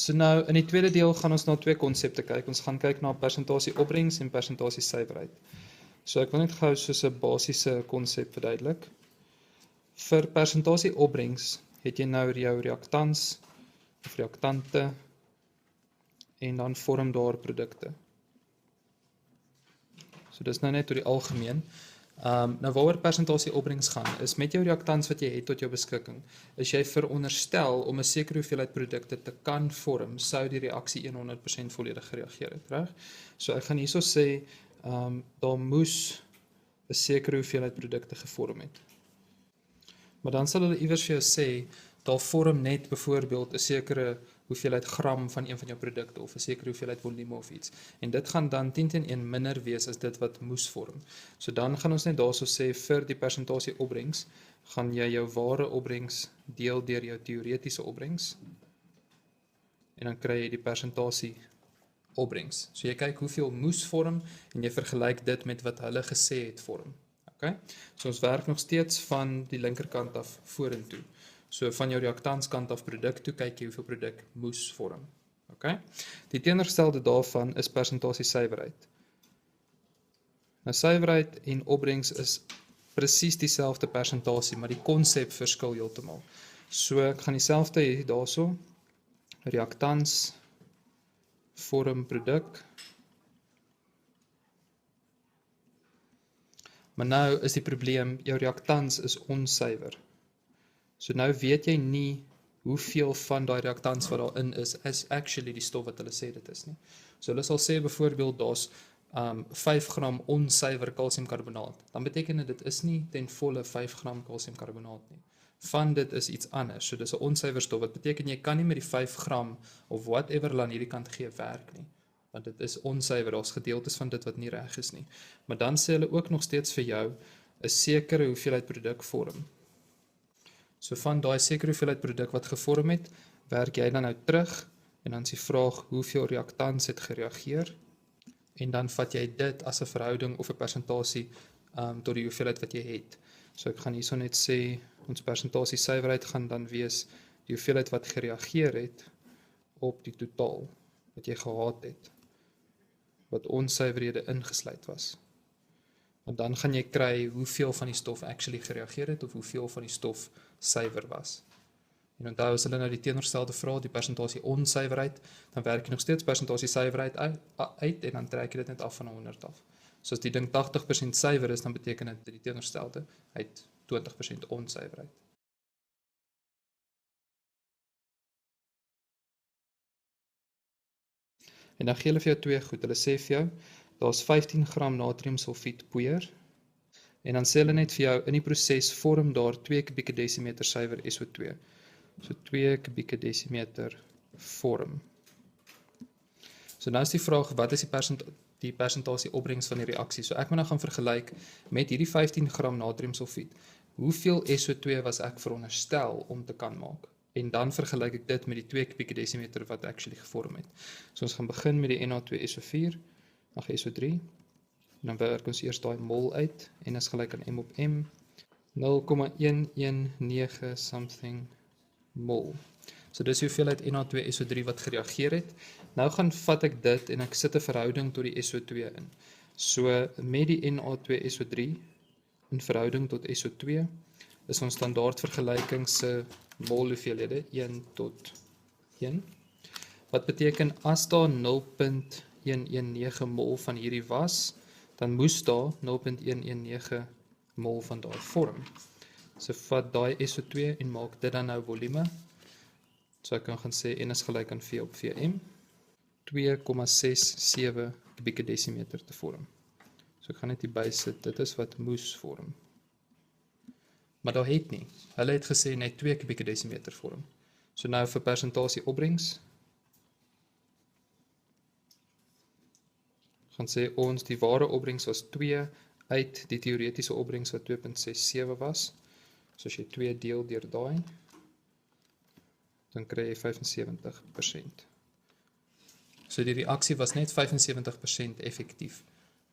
So nou, in die tweede deel gaan ons na twee konsepte kyk. Ons gaan kyk na persentasie opbrengs en persentasie suiwerheid. So ek wil net gou soos 'n basiese konsep verduidelik. Vir persentasie opbrengs het jy nou jou reaktans of reaktante en dan vorm daar produkte. So dis nou net oor die algemeen. Nou waaroor persentasie opbrengs gaan, is met jou reaktans wat jy het tot jou beskikking, is jy veronderstel om 'n sekere hoeveelheid produkte te kan vorm, sou die reaksie 100% volledig gereageer het, reg? So ek gaan hierso sê, daar moes 'n sekere hoeveelheid produkte gevorm het. Maar dan sal hulle iewers vir jou sê, daar vorm net byvoorbeeld 'n sekere hoeveelheid gram van een van jou produkte of 'n sekere hoeveelheid volume of iets. En dit gaan dan 10/1 minder wees as dit wat moes vorm. So dan gaan ons net daarso sê vir die persentasie opbrengs, gaan jy jou ware opbrengs deel deur jou teoretiese opbrengs en dan kry jy die persentasie opbrengs. So jy kyk hoeveel moes vorm en jy vergelyk dit met wat hulle gesê het vorm. Okay? So ons werk nog steeds van die linkerkant af vorentoe. So van jou reaktanskant af produk toe kyk jy hoeveel produk moes vorm. Okay? Die teenoorgestelde daarvan is persentasie suiwerheid. Nou suiwerheid en opbrengs is presies dieselfde persentasie, maar die konsep verskil heeltemal. So ek gaan dieselfde hê daarso. Reaktans vorm produk. Maar nou is die probleem, jou reaktans is onsuiwer. So nou weet jy nie hoeveel van daai reaktans wat daarin is actually die stof wat hulle sê dit is nie. So hulle sal sê byvoorbeeld daar's 5 gram onsuiwer kalsiumkarbonaat. Dan beteken dit is nie ten volle 5 gram kalsiumkarbonaat nie. Van dit is iets anders. So dis 'n onsuiwer stof wat beteken jy kan nie met die 5 gram of whatever hulle aan hierdie kant gee werk nie. Want dit is onsuiwer, daar's gedeeltes van dit wat nie reg is nie. Maar dan sê hulle ook nog steeds vir jou 'n sekere hoeveelheid produk vorm. So van daai sekere hoeveelheid produk wat gevorm het, werk jy dan nou terug en dan is die vraag hoeveel reaktans het gereageer en dan vat jy dit as 'n verhouding of 'n persentasie tot die hoeveelheid wat jy het. So ek gaan hierso net sê ons persentasie suiwerheid gaan dan wees die hoeveelheid wat gereageer het op die totaal wat jy gehad het, wat onsuiverhede ingesluit was. Want dan gaan jy kry hoeveel van die stof actually gereageer het of hoeveel van die stof suiwer was. En onthou as hulle nou die teenoorgestelde vra, die persentasie onsuiwerheid, dan werk jy nog steeds persentasie suiwerheid uit en dan trek jy dit net af van 100 af. So as die ding 80% suiwer is, dan beteken dit die teenoorgestelde uit 20% onsuiwerheid. En dan gee hulle vir jou twee goed. Hulle sê vir jou, daar's 15 gram natriumsulfiet poeier. En dan sê hulle net vir jou, in die proses vorm daar 2 kubieke desimeter suiwer SO2. So 2 kubieke desimeter vorm. So nou is die vraag, wat is die persentasie opbrengs van die reaksie? So ek moet nou gaan vergelyk met hierdie 15 gram natriumsulfiet. Hoeveel SO2 was ek veronderstel om te kan maak? En dan vergelyk ek dit met die 2 kubieke desimeter wat actually gevorm het. So ons gaan begin met die Na2SO4, ag SO3. En dan werk ons eers daai mol uit en is gelyk aan M op M. 0,119 something mol. So dis hoeveelheid Na2SO3 wat gereageer het. Nou gaan vat ek dit en ek sit 'n verhouding tot die SO2 in. So met die Na2SO3 in verhouding tot SO2 is ons standaard vergelyking se mol hoeveelhede 1 tot 1. Wat beteken as daar 0,119 mol van hierdie was, dan moes daar 0,119 mol van daai vorm. So vat daai SO2 en maak dit dan nou volume. So ek kan gaan sê N is gelyk aan V op Vm. 2,67 kubieke desimeter te vorm. So ek gaan net hier bysit, dit is wat moes vorm. Maar daar het nie. Hulle het gesê net 2 kubieke desimeter vorm. So nou vir persentasie opbrengs, gaan sê ons die ware opbrengs was 2 uit die teoretiese opbrengs wat 2,67 was. So as jy 2 deel deur daai, dan kry jy 75%. So die reaksie was net 75% effektief,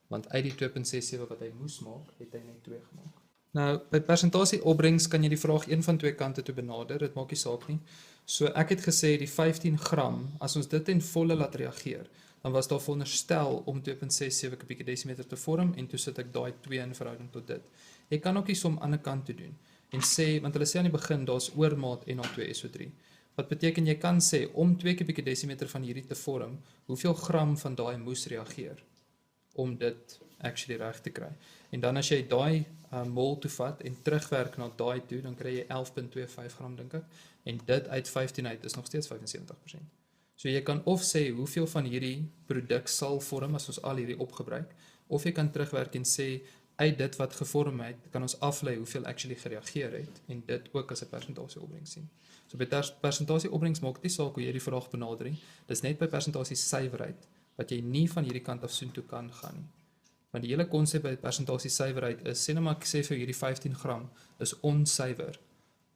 want uit die 2,67 wat hy moes maak, het hy net 2 gemaak. Nou, by persentasie opbrengs kan jy die vraag een van twee kante toe benader, dit maak nie saak nie. So ek het gesê die 15 gram, as ons dit in volle laat reageer, dan was daar veronderstel om 2.67 kubieke desimeter te vorm en toe sit ek daai 2 in verhouding tot dit. Jy kan ook die som aan die kant toe doen en sê, want hulle sê aan die begin daar's oormaat Na2SO3. Wat beteken jy kan sê om 2 kubieke desimeter van hierdie te vorm, hoeveel gram van daai moes reageer om dit actually reg te kry. En dan as jy daai mol toevat en terugwerk na daai toe, dan kry jy 11.25 gram dink ek. En dit uit 15 uit is nog steeds 75%. So jy kan of sê hoeveel van hierdie produk sal vorm as ons al hierdie opgebruik, of jy kan terugwerk en sê uit dit wat gevorm het, kan ons aflei hoeveel actually gereageer het en dit ook as 'n persentasie opbrengs sien. So by persentasie opbrengs maak dit nie saak hoe jy die vraag benader nie. Dis net by persentasie suiwerheid wat jy nie van hierdie kant af soontoe kan gaan nie. Want die hele konsep by persentasie suiwerheid is, sê nou maar ek sê vir hierdie 15 gram is onsuiwer,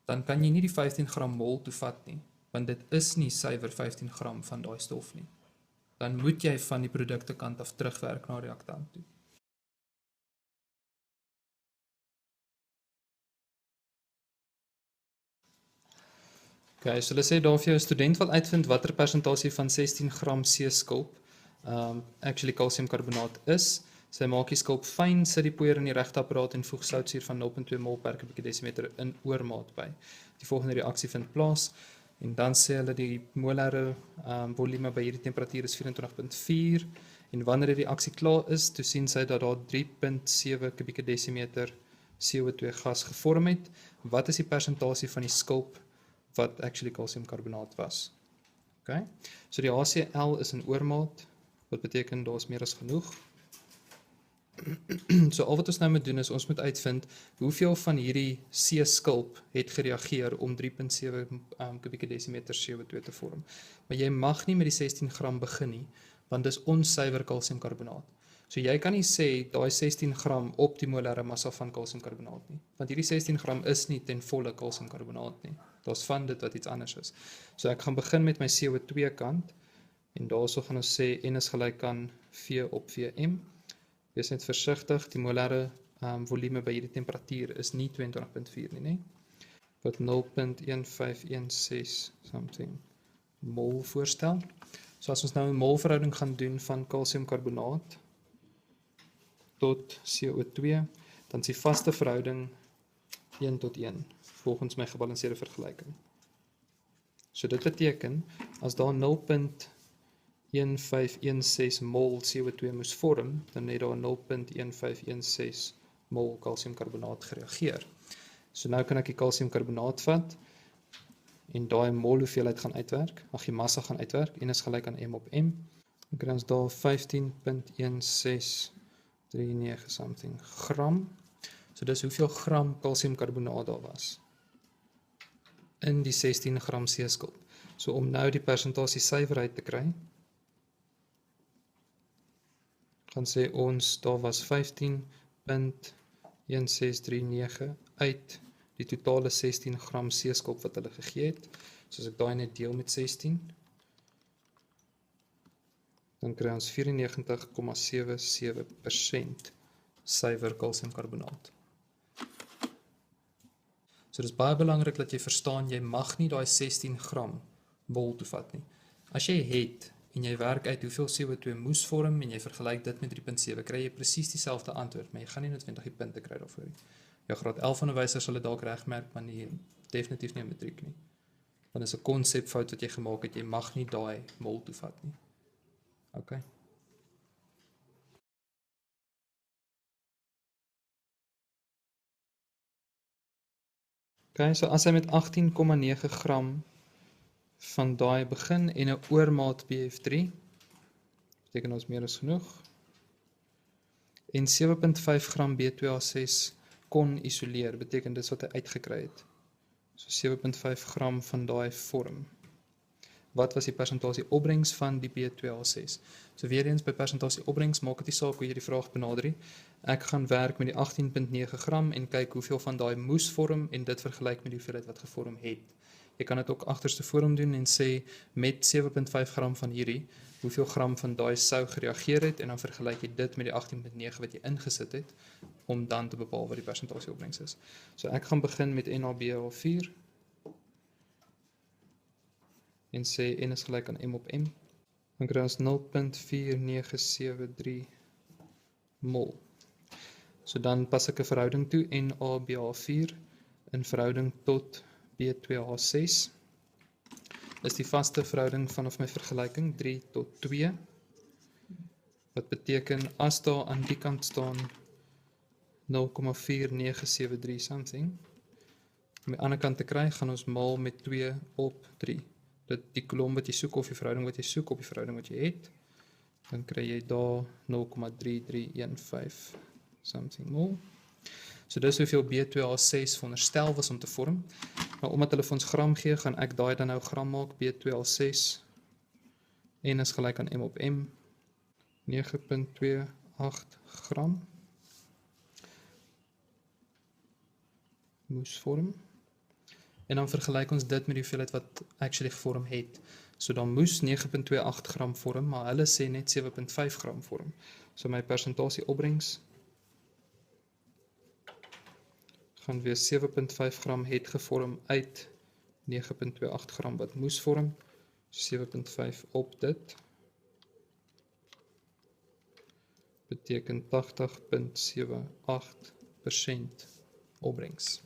dan kan jy nie die 15 gram mol toevat nie, want dit is nie suiwer 15 gram van daai stof nie. Dan moet jy van die produkte kant af terugwerk na reaktant toe. Okay, so hulle sê daar vir jou 'n student wil uitvind watter persentasie van 16 gram C-skulp actually kalsiumkarbonaat is. Sy maak die skulp fyn, sit die poeier in die regte apparaat en voeg soutsuur van 0.2 mol per kubieke desimeter in oormaat by. Die volgende reaksie vind plaas en dan sê hulle die molare volume by hierdie temperatuur is 24.4 en wanneer die reaksie klaar is, toe sien sy dat daar 3.7 kubieke desimeter CO2 gas gevorm het. Wat is die persentasie van die skulp wat actually kalsiumkarbonaat was? Okay. So die HCl is in oormaat, wat beteken daar is meer as genoeg. So al wat ons nou moet doen is ons moet uitvind hoeveel van hierdie C-skulp het gereageer om 3.7 kubieke desimeter CO2 te vorm. Maar jy mag nie met die 16 gram begin nie, want dis onsuiwer kalsiumkarbonaat. So jy kan nie sê daai 16 gram op die molare massa van kalsiumkarbonaat nie, want hierdie 16 gram is nie ten volle kalsiumkarbonaat nie. Daar's van dit wat iets anders is. So ek gaan begin met my CO2 kant en daarso gaan ons sê N is gelyk aan V op Vm. Wees net versigtig, die molare volume by hierdie temperatuur is nie 22.4 nie, wat 0.1516 something mol voorstel. So as ons nou 'n molverhouding gaan doen van kalsiumkarbonaat tot CO2, dan is die vaste verhouding 1:1, volgens my gebalanseerde vergelyking. So dit beteken, as daar 0.1516 mol CO2 moes vorm, dan het daar 0.1516 mol kalsiumkarbonaat gereageer. So nou kan ek die kalsiumkarbonaat vat, en daai mol hoeveelheid gaan uitwerk, die massa gaan uitwerk, en is gelyk aan M op M, dan kry ons daar 15.1639 something gram. So dis hoeveel gram kalsiumkarbonaat daar was in die 16 gram C-skulp. So om nou die persentasie suiwerheid te kry, gaan sê ons daar was 15.1639 uit die totale 16 gram C-skulp wat hulle gegee het. So as ek daai net deel met 16, dan kry ons 94,77% suiwer kalsiumkarbonaat. So dis baie belangrik dat jy verstaan, jy mag nie daai 16 gram mol toevat nie. As jy het, en jy werk uit hoeveel CO2 moes vorm, en jy vergelyk dit met 3.7, kry jy presies dieselfde antwoord, maar jy gaan nie noodwendig die punte kry daarvoor nie. Jou graad 11 onderwysers sal dit dalk regmerk, maar nie, definitief nie 'n matriek nie. Want is 'n konsepfout wat jy gemaak het, jy mag nie daai mol toevat nie. Okay. Okay, so as hy met 18,9 gram van daai begin en 'n oormaat BF3, beteken ons meer as genoeg, en 7.5 gram B2A6 kon isoleer, beteken dis wat hy uitgekry het. So 7.5 gram van daai vorm. Wat was die persentasie opbrengs van die B2A6? So weer eens by persentasie opbrengs maak dit nie saak hoe jy die vraag benader nie. Ek gaan werk met die 18.9 gram en kyk hoeveel van daai moes vorm en dit vergelyk met die hoeveelheid wat gevorm het. Jy kan dit ook agterste vorom doen en sê met 7.5 gram van hierdie, hoeveel gram van daai sou gereageer het en dan vergelyk jy dit met die 18.9 wat jy ingesit het om dan te bepaal wat die persentasie opbrengs is. So ek gaan begin met NaBH4. en sê N is gelyk aan M op M, dan kry ons 0.4973 mol. So dan pas ek 'n verhouding toe, NaBH4 in verhouding tot B2H6, is die vaste verhouding vanaf my vergelyking 3 tot 2, wat beteken as daar aan die kant staan 0.4973 something, om die ander kant te kry, gaan ons maal met 2 op 3. Dit die kolom wat jy soek of die verhouding wat jy soek op die verhouding wat jy het, dan kry jy daar 0.3315 something mol. So dis hoeveel B2H6 veronderstel was om te vorm. Maar omdat hulle vir ons gram gee, gaan ek daai dan nou gram maak, B2H6, N is gelyk aan M op M, 9.28 gram, moes vorm. En dan vergelyk ons dit met die hoeveelheid wat actually gevorm het. So dan moes 9.28 gram vorm, maar hulle sê net 7.5 gram vorm. So my persentasie opbrengs gaan wees 7.5 gram het gevorm uit 9.28 gram wat moes vorm. 7.5 op dit beteken 80.78% opbrengs.